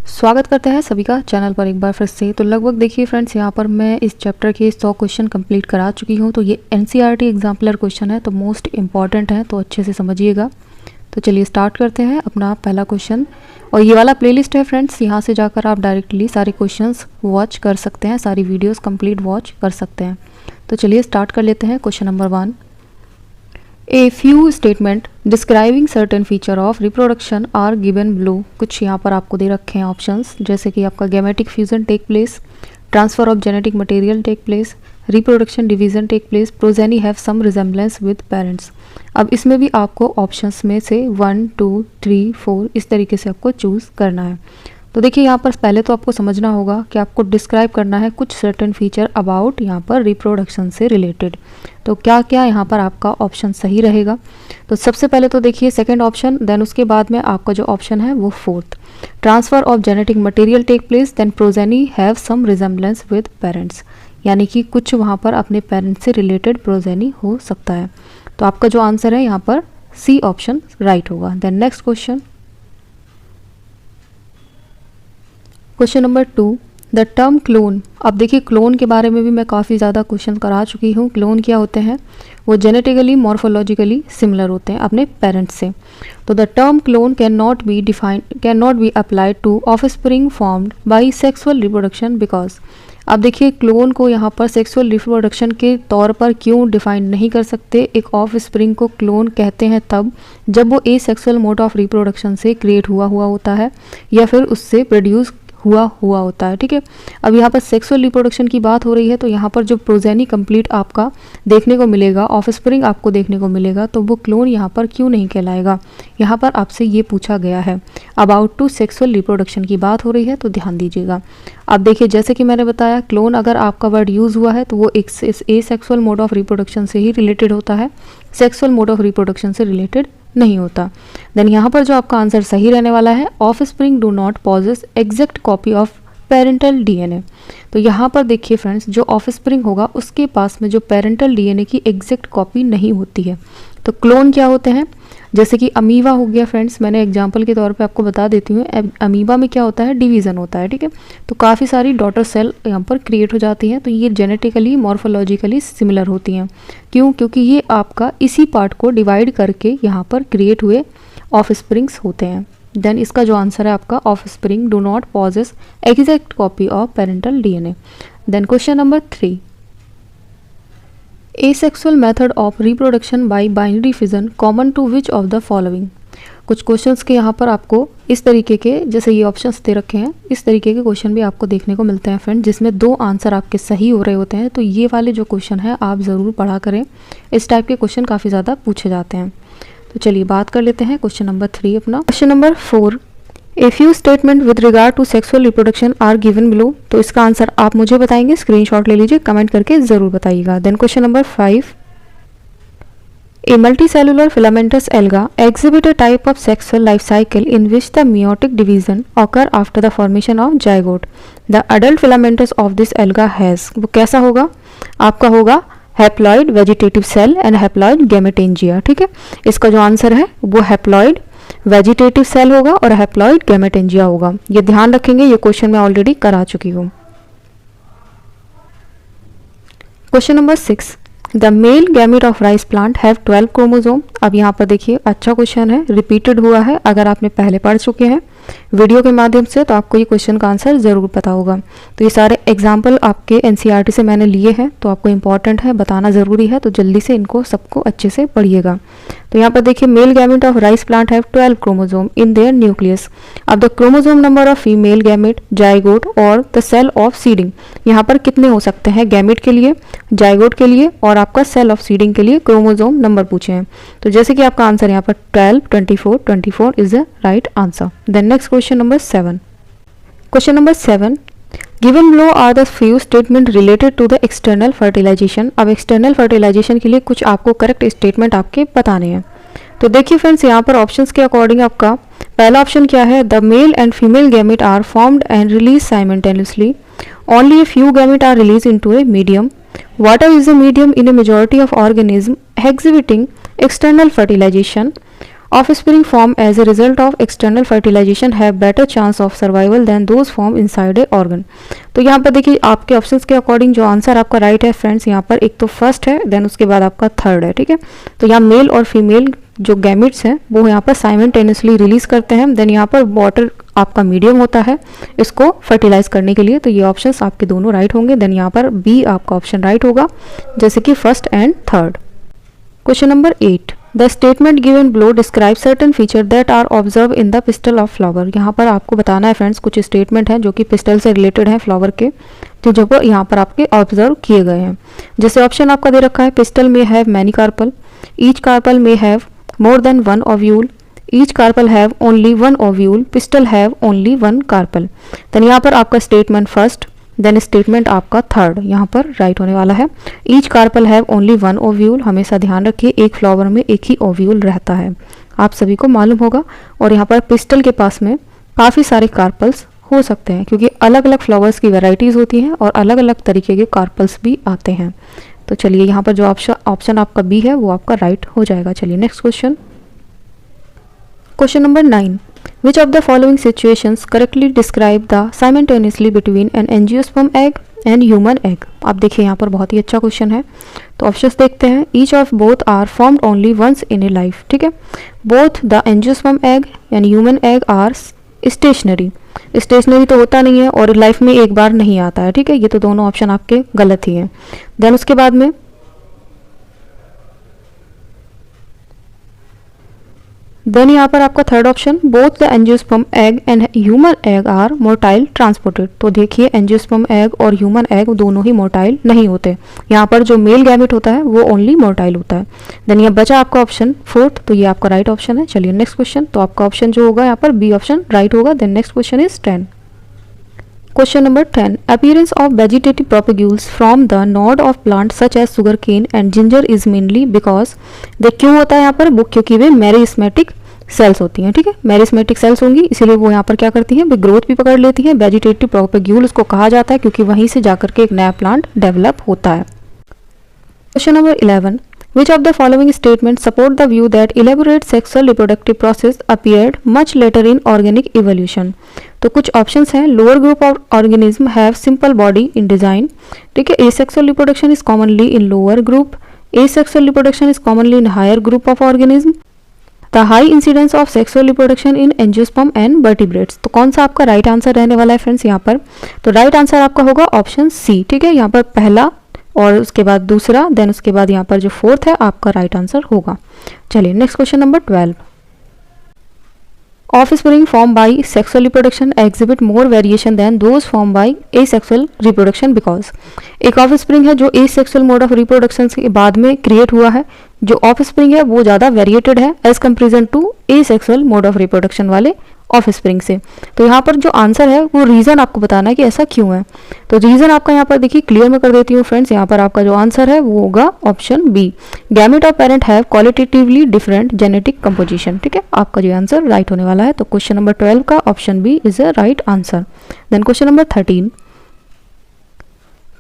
स्वागत करते हैं सभी का चैनल पर एक बार फिर से। तो लगभग देखिए फ्रेंड्स, यहाँ पर मैं इस चैप्टर के 100 क्वेश्चन कंप्लीट करा चुकी हूँ। तो ये एनसीईआरटी एग्जाम्पलर क्वेश्चन है, तो मोस्ट इंपॉर्टेंट है, तो अच्छे से समझिएगा। तो चलिए स्टार्ट करते हैं अपना पहला क्वेश्चन। और ये वाला प्लेलिस्ट है फ्रेंड्स, यहाँ से जाकर आप डायरेक्टली सारे क्वेश्चंस वॉच कर सकते हैं, सारी वीडियोस कंप्लीट वॉच कर सकते हैं। तो चलिए स्टार्ट कर लेते हैं। Question number 1, a few statement describing certain feature of reproduction are given below. कुछ यहाँ पर आपको दे रखे हैं ऑप्शंस, जैसे कि आपका gametic fusion take place, transfer of genetic material take place, reproduction division take place, progeny have some resemblance with parents. अब इसमें भी आपको ऑप्शंस में से 1, 2, 3, 4 इस तरीके से आपको चूज़ करना है। तो देखिए यहाँ पर पहले तो आपको समझना होगा कि आपको डिस्क्राइब करना है कुछ सर्टेन फीचर अबाउट यहाँ पर रिप्रोडक्शन से रिलेटेड। तो क्या क्या यहाँ पर आपका ऑप्शन सही रहेगा। तो सबसे पहले तो देखिए सेकंड ऑप्शन, देन उसके बाद में आपका जो ऑप्शन है वो fourth, transfer of genetic material take place, then progeny have some resemblance with parents, यानी कि कुछ वहाँ पर अपने पेरेंट्स से रिलेटेड प्रोजेनी हो सकता है। तो आपका जो आंसर है यहाँ पर सी ऑप्शन राइट होगा। Then next question, question number 2, the term clone. अब देखिए क्लोन के बारे में भी मैं काफ़ी ज़्यादा क्वेश्चन करा चुकी हूँ। क्लोन क्या होते हैं, वो जेनेटिकली मॉर्फोलॉजिकली सिमिलर होते हैं अपने पेरेंट्स से। तो the term clone can not be applied to offspring formed by sexual reproduction because. अब देखिए क्लोन को यहाँ पर सेक्सुअल रिप्रोडक्शन के तौर पर क्यों डिफाइन नहीं कर सकते। एक ऑफ स्प्रिंग को क्लोन कहते हैं तब जब वो ए सेक्सुअल मोड ऑफ रिप्रोडक्शन से क्रिएट हुआ होता है या फिर उससे प्रोड्यूस हुआ होता है। ठीक है, अब यहाँ पर सेक्सुअल रिप्रोडक्शन की बात हो रही है, तो यहाँ पर जो प्रोजेनी कंप्लीट आपका देखने को मिलेगा, ऑफस्प्रिंग आपको देखने को मिलेगा, तो वो क्लोन यहाँ पर क्यों नहीं कहलाएगा। यहाँ पर आपसे ये पूछा गया है, अबाउट टू सेक्सुअल रिप्रोडक्शन की बात हो रही है, तो ध्यान दीजिएगा। अब देखिए जैसे कि मैंने बताया, क्लोन अगर आपका वर्ड यूज़ हुआ है तो वो एक ए सेक्सुअल मोड ऑफ रिप्रोडक्शन से ही रिलेटेड होता है, सेक्सुअल मोड ऑफ रिप्रोडक्शन से रिलेटेड नहीं होता। देन यहाँ पर जो आपका आंसर सही रहने वाला है, offspring do not possess exact copy of parental DNA. तो यहाँ पर देखिए फ्रेंड्स, जो ऑफ स्प्रिंग होगा उसके पास में जो पेरेंटल डीएनए की एग्जैक्ट कॉपी नहीं होती है। तो क्लोन क्या होते हैं, जैसे कि अमीबा हो गया फ्रेंड्स, मैंने एग्जांपल के तौर पे आपको बता देती हूँ। अमीबा में क्या होता है, डिवीज़न होता है। ठीक है, तो काफ़ी सारी डॉटर सेल यहाँ पर क्रिएट हो जाती हैं, तो ये जेनेटिकली मॉर्फोलॉजिकली सिमिलर होती हैं। क्यों, क्योंकि ये आपका इसी पार्ट को डिवाइड करके यहाँ पर क्रिएट हुए ऑफ स्प्रिंग्स होते हैं। देन इसका जो आंसर है आपका, offspring do not possess exact copy of parental DNA. Then question number 3, asexual method of reproduction by binary fission common to which of the following। कुछ questions के यहाँ पर आपको इस तरीके के, जैसे ये ऑप्शंस दे रखे हैं, इस तरीके के क्वेश्चन भी आपको देखने को मिलते हैं फ्रेंड, जिसमें 2 आंसर आपके सही हो रहे होते हैं। तो ये वाले जो क्वेश्चन है आप ज़रूर पढ़ा करें, इस टाइप के क्वेश्चन काफ़ी ज़्यादा पूछे जाते हैं। तो चलिए बात कर लेते हैं क्वेश्चन नंबर 3 अपना। Question number 4, a few statement with regard to sexual reproduction are given below. तो इसका आंसर आप मुझे बताएंगे, स्क्रीनशॉट ले लीजिए, कमेंट करके ज़रूर बताइएगा। Then question number 5, a multicellular filamentous alga exhibit a type of sexual life cycle in which the meiotic division occur after the formation of zygote. The adult filamentous of this alga has, वो कैसा होगा, आपका होगा haploid vegetative cell and haploid gametangia. ठीक है, इसका जो answer है वो हैप्लॉइड वेजिटेटिव सेल होगा और हैप्लॉइड गैमेटेंजिया होगा। ये ध्यान रखेंगे, ये क्वेश्चन मैं ऑलरेडी करा चुकी हूँ। Question number 6, the mail gamete of rice plant have 12 chromosome. अब यहाँ पर देखिए अच्छा क्वेश्चन है, रिपीटेड हुआ है। अगर आपने पहले पढ़ चुके हैं वीडियो के माध्यम से तो आपको ये क्वेश्चन का आंसर ज़रूर पता होगा। तो ये सारे एग्जाम्पल आपके एनसीईआरटी से मैंने लिए हैं, तो आपको इंपॉर्टेंट है, बताना ज़रूरी है, तो जल्दी से इनको सबको अच्छे से पढ़िएगा। तो यहाँ पर देखिए, male gamete of rice plant have 12 chromosome in their nucleus. अब the chromosome number of female gamete, zygote और द सेल ऑफ सीडिंग, यहाँ पर कितने हो सकते हैं गैमेट के लिए, जाइगोट के लिए और आपका सेल ऑफ सीडिंग के लिए क्रोमोसोम नंबर पूछे हैं। तो जैसे कि आपका आंसर यहाँ पर 12, 24 is the right answer. Then next question number 7। Question number 7, given below are the few statement related to the external fertilisation. अब एक्सटर्नल फर्टिलाइजेशन के लिए कुछ आपको करेक्ट स्टेटमेंट आपके बताने हैं। तो देखिए फ्रेंड्स, यहाँ पर ऑप्शंस के अकॉर्डिंग आपका पहला ऑप्शन क्या है, the male and female gamete are formed and release simultaneously, only a few gamete are release into a medium, water is a medium in a majority of organism exhibiting external fertilization, offspring form as a result of external fertilisation have better chance of survival than those form inside a organ. तो यहाँ पर देखिए आपके options के according जो answer आपका right है friends, यहाँ पर एक तो फर्स्ट है, देन उसके बाद आपका थर्ड है, ठीक है। तो यहाँ मेल और फीमेल जो गैमिट्स हैं वो यहाँ पर साइमल्टेनियसली रिलीज करते हैं, देन यहाँ पर वाटर आपका मीडियम होता है इसको फर्टिलाइज करने के लिए। तो ये ऑप्शंस आपके दोनों राइट होंगे, देन यहाँ पर बी आपका ऑप्शन राइट होगा, जैसे कि first and third. Question number 8, the statement given below describe certain feature that are observe in the pistil of flower. यहाँ पर आपको बताना है फ्रेंड्स कुछ स्टेटमेंट हैं जो कि पिस्टल से रिलेटेड हैं फ्लावर के, तो जो यहाँ पर आपके ऑब्जर्व किए गए हैं। जैसे ऑप्शन आपका दे रखा है, पिस्टल में have many carpel, each carpel में have more than one ovule, each carpel have only one ovule, pistil have only one carpel। then यहाँ पर आपका स्टेटमेंट फर्स्ट, देन स्टेटमेंट आपका थर्ड यहाँ पर राइट होने वाला है। Each carpel have only one ovule, हमेशा ध्यान रखिए एक फ्लावर में एक ही ओव्यूल रहता है, आप सभी को मालूम होगा। और यहाँ पर पिस्टल के पास में काफ़ी सारे कार्पल्स हो सकते हैं क्योंकि अलग अलग फ्लावर्स की वैरायटीज़ होती हैं और अलग अलग तरीके के कार्पल्स भी आते हैं। तो चलिए यहाँ पर जो ऑप्शन आपका बी है वो आपका राइट हो जाएगा। चलिए next question, question number 9, which of the following situations correctly describe the simultaneously between an angiosperm egg and human egg. आप देखिए यहाँ पर बहुत ही अच्छा क्वेश्चन है, तो ऑप्शंस देखते हैं। Each of both are formed only once in a life, ठीक है। Both the angiosperm egg and human egg are stationary, stationary तो होता नहीं है और लाइफ में एक बार नहीं आता है, ठीक है। ये तो दोनों ऑप्शन आपके गलत ही हैं। देन उसके बाद में देन यहाँ पर आपका third option, both the angiosperm egg and human egg are motile transported. तो देखिए एंजियोस्पर्म एग और ह्यूमन एग दोनों ही मोटाइल नहीं होते, यहाँ पर जो मेल गैमेट होता है वो ओनली मोटाइल होता है। देन यहाँ बचा आपका ऑप्शन फोर्थ, तो ये आपका राइट ऑप्शन है। चलिए नेक्स्ट क्वेश्चन, तो आपका ऑप्शन जो होगा यहाँ पर बी ऑप्शन राइट होगा। Then next question is 10, question number 10, appearance of vegetative propagules from the node of plant such as sugar cane and ginger is mainly because. देख क्यों होता है यहाँ पर, वो क्योंकि वे मेरिस्मेटिक सेल्स होती हैं, ठीक है। मेरिस्मेटिक सेल्स होंगी इसीलिए वो यहाँ पर क्या करती हैं, वे ग्रोथ भी पकड़ लेती हैं। वेजिटेटिव प्रोपेग्यूल उसको कहा जाता है क्योंकि वहीं से जाकर के एक नया प्लांट डेवलप होता है। Question number 11, which of the following statements support the view that elaborate sexual reproductive process appeared much later in organic evolution। तो कुछ ऑप्शंस हैं, lower group of organism have simple body in design, ठीक है। Asexual reproduction is commonly in lower group, asexual reproduction is commonly in higher group of organism, the high incidence of sexual reproduction in angiosperm and vertebrates. तो कौन सा आपका right answer रहने वाला है friends यहाँ पर, तो राइट आंसर आपका होगा ऑप्शन सी, ठीक है। यहाँ पर पहला और उसके बाद दूसरा, देन उसके बाद यहाँ पर जो फोर्थ है आपका राइट आंसर होगा। चलिए next question number 12, offspring form by sexual reproduction exhibit more variation than those form by asexual reproduction because. एक ऑफस्प्रिंग है जो एसेक्सुअल मोड ऑफ रिप्रोडक्शन के बाद में क्रिएट हुआ है, जो ऑफस्प्रिंग है वो ज़्यादा वेरिएटेड है as comparison to asexual mode of reproduction वाले ऑफस्प्रिंग से। तो यहाँ पर जो आंसर है वो रीज़न आपको बताना है कि ऐसा क्यों है। तो रीज़न आपका यहाँ पर देखिए क्लियर में कर देती हूँ फ्रेंड्स, यहाँ पर आपका जो आंसर है वो होगा option B, gamete of parent have qualitatively different genetic composition, ठीक है। आपका जो आंसर राइट होने वाला है। तो क्वेश्चन नंबर 12 का option B is a right answer. Then question number 13,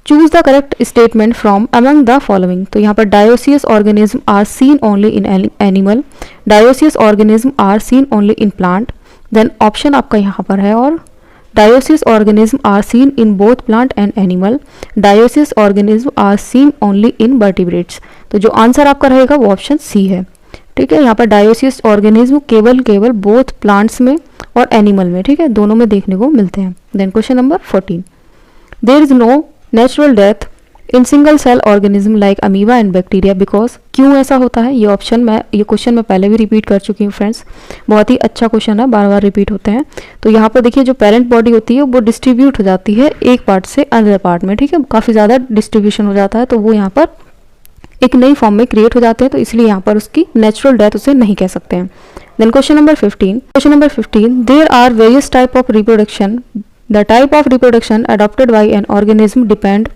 choose the correct statement from among the following. तो यहाँ पर dioecious organism are seen only in animal, dioecious organism are seen only in plant, then option आपका यहाँ पर है और dioecious organism are seen in both plant and animal, dioecious organism are seen only in vertebrates. तो जो answer आपका रहेगा वो ऑप्शन सी है, ठीक है। यहाँ पर डायोसियस ऑर्गेनिज्म केवल बोथ प्लांट्स में और एनिमल में, ठीक है, दोनों में देखने को मिलते हैं। Then question number 14, there is no natural death in single cell organism like amoeba and bacteria because. क्यों ऐसा होता है, ये क्वेश्चन मैं पहले भी रिपीट कर चुकी हूँ फ्रेंड्स, बहुत ही अच्छा क्वेश्चन है, बार बार रिपीट होते हैं। तो यहाँ पर देखिए जो पेरेंट बॉडी होती है वो डिस्ट्रीब्यूट हो जाती है एक पार्ट से अदर पार्ट में, ठीक है, काफ़ी ज़्यादा डिस्ट्रीब्यूशन हो जाता है, तो वो यहाँ पर एक नई फॉर्म में क्रिएट हो जाते हैं, तो इसलिए यहाँ पर उसकी नेचुरल डेथ उसे नहीं कह सकते हैं। Then question number 15, there are various type of reproduction, the type of reproduction adopted by an organism depend.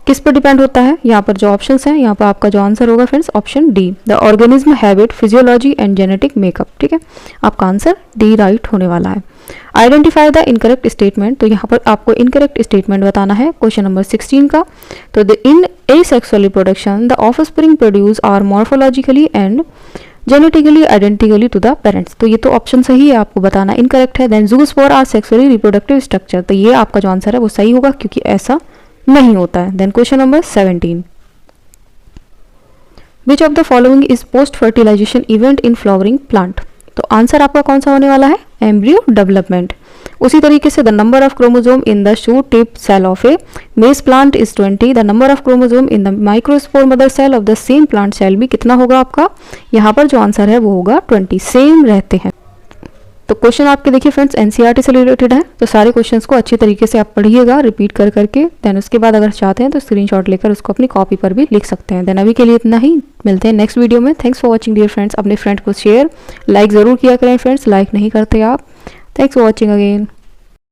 किस पर डिपेंड होता है, यहाँ पर जो ऑप्शंस हैं, यहाँ पर आपका जो आंसर होगा friends option D, the organism habit physiology and genetic makeup, ठीक है। आपका आंसर डी राइट होने वाला है। आइडेंटिफाई द इनकरेक्ट स्टेटमेंट, तो यहाँ पर आपको इनकरेक्ट स्टेटमेंट बताना है क्वेश्चन नंबर 16 का। तो in asexual reproduction the offspring produce are morphologically and genetically identically to the parents, तो ये तो ऑप्शन सही है, आपको बताना इनकरेक्ट है। Then zoospore are sexually reproductive structure, तो ये आपका जो आंसर है वो सही होगा क्योंकि ऐसा नहीं होता है। Then question number 17, which of the following is post fertilisation event in flowering plant, तो आंसर आपका कौन सा होने वाला है, एम्ब्रियो डेवलपमेंट। उसी तरीके से the number of chromosome in the shoot tip cell of a maize plant is 20, the number of chromosome in the microspore mother cell of the same plant cell भी कितना होगा आपका, यहाँ पर जो आंसर है वो होगा 20, सेम रहते हैं। तो क्वेश्चन आपके देखिए फ्रेंड्स एनसीईआरटी से रिलेटेड है, तो सारे क्वेश्चंस को अच्छी तरीके से आप पढ़िएगा रिपीट कर करके। देन उसके बाद अगर चाहते हैं तो स्क्रीनशॉट लेकर उसको अपनी कॉपी पर भी लिख सकते हैं। देन अभी के लिए इतना ही, मिलते हैं नेक्स्ट वीडियो में। Thanks for watching dear friends. अपने फ्रेंड को शेयर लाइक ज़रूर किया करें फ्रेंड्स, लाइक नहीं करते आप। Thanks for watching again.